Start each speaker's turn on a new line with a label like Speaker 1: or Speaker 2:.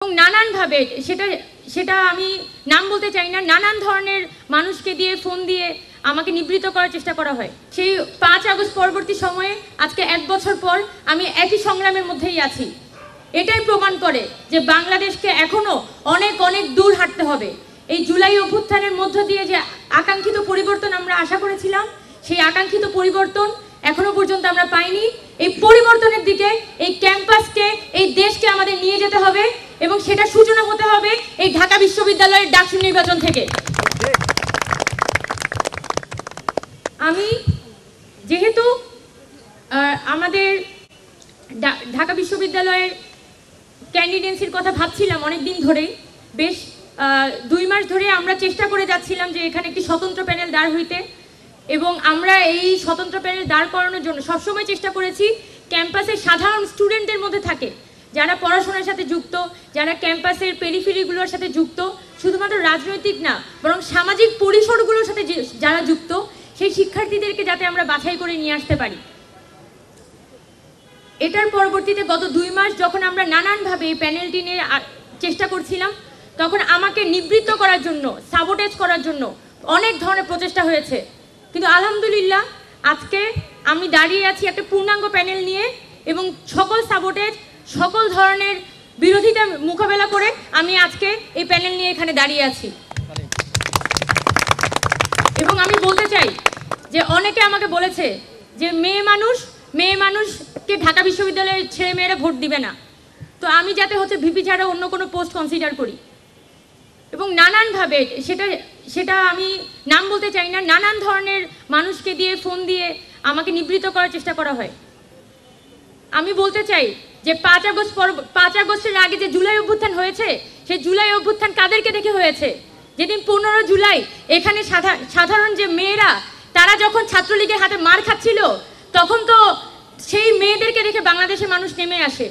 Speaker 1: নানানভাবে সেটা আমি নাম বলতে চাই না, নানান ধরনের মানুষকে দিয়ে ফোন দিয়ে আমাকে নিবৃত্ত করার চেষ্টা করা হয়। সেই 5 আগস্ট পরবর্তী সময়ে আজকে 1 বছর পর আমি একই সংগ্রামের মধ্যেই আছি। এটাই প্রমাণ করে যে বাংলাদেশকে এখনো অনেক অনেক দূর হাঁটতে হবে। এই জুলাই অভ্যুত্থানের মধ্য দিয়ে যে আকাঙ্ক্ষিত পরিবর্তন আমরা আশা করেছিলাম, সেই আকাঙ্ক্ষিত পরিবর্তন এখনো পর্যন্ত আমরা পাইনি। এই পরিবর্তনের দিকে এই ক্যাম্পাসকে, এই দেশকে আমাদের নিয়ে যেতে হবে এবং সেটা সূচনা হতে হবে এই ঢাকা বিশ্ববিদ্যালয়ের ডাকসু নির্বাচন থেকে। আমি যেহেতু আমাদের ঢাকা বিশ্ববিদ্যালয়ের ক্যান্ডিডেন্সির কথা ভাবছিলাম অনেক দিন ধরেই, বেশ 2 মাস ধরে আমরা চেষ্টা করে যাচ্ছিলাম যে এখানে একটি স্বতন্ত্র প্যানেল দাঁড় হইতে, এবং আমরা এই স্বতন্ত্র প্যানেল দাঁড় করানোর জন্য সবসময় চেষ্টা করেছি ক্যাম্পাসের সাধারণ স্টুডেন্টদের মধ্যে থাকে, যারা পড়াশোনার সাথে যুক্ত, যারা ক্যাম্পাসের পেরিফেরিগুলোর সাথে যুক্ত, শুধুমাত্র রাজনৈতিক না বরং সামাজিক পরিসরগুলোর সাথে যারা যুক্ত, সেই শিক্ষার্থীদেরকে যাতে আমরা বাছাই করে নিয়ে আসতে পারি। এটার পরবর্তীতে গত 2 মাস যখন আমরা নানানভাবে এই প্যানেলটি নিয়ে চেষ্টা করছিলাম, তখন আমাকে নিবৃত্ত করার জন্য, সাবোটেজ করার জন্য অনেক ধরনের প্রচেষ্টা হয়েছে। কিন্তু আলহামদুলিল্লাহ আজকে আমি দাঁড়িয়ে আছি একটা পূর্ণাঙ্গ প্যানেল নিয়ে, এবং সকল সাবোটেজ, সকল ধরনের বিরোধিতা মোকাবেলা করে আমি আজকে এই প্যানেল নিয়ে এখানে দাঁড়িয়ে আছি। এবং আমি বলতে চাই যে অনেকে আমাকে বলেছে যে মেয়ে মানুষকে ঢাকা বিশ্ববিদ্যালয়ের ছেলেমেয়েরা ভোট দিবে না, তো আমি যাতে ভিপি ছাড়া অন্য কোনো পোস্ট কনসিডার করি। এবং নানানভাবে সেটা আমি নাম বলতে চাই না, নানান ধরনের মানুষকে দিয়ে ফোন দিয়ে আমাকে নিবৃত্ত করার চেষ্টা করা হয়। আমি বলতে চাই যে 5 আগস্টের আগে যে জুলাই অভ্যুত্থান হয়েছে, সেই জুলাই অভ্যুত্থান কাদেরকে দেখে হয়েছে? যেদিন 15 জুলাই এখানে সাধারণ যে মেয়েরা, তারা যখন ছাত্রলীগের হাতে মার খাচ্ছিল, তখন তো সেই মেয়েদেরকে দেখে বাংলাদেশের মানুষ নেমে আসে।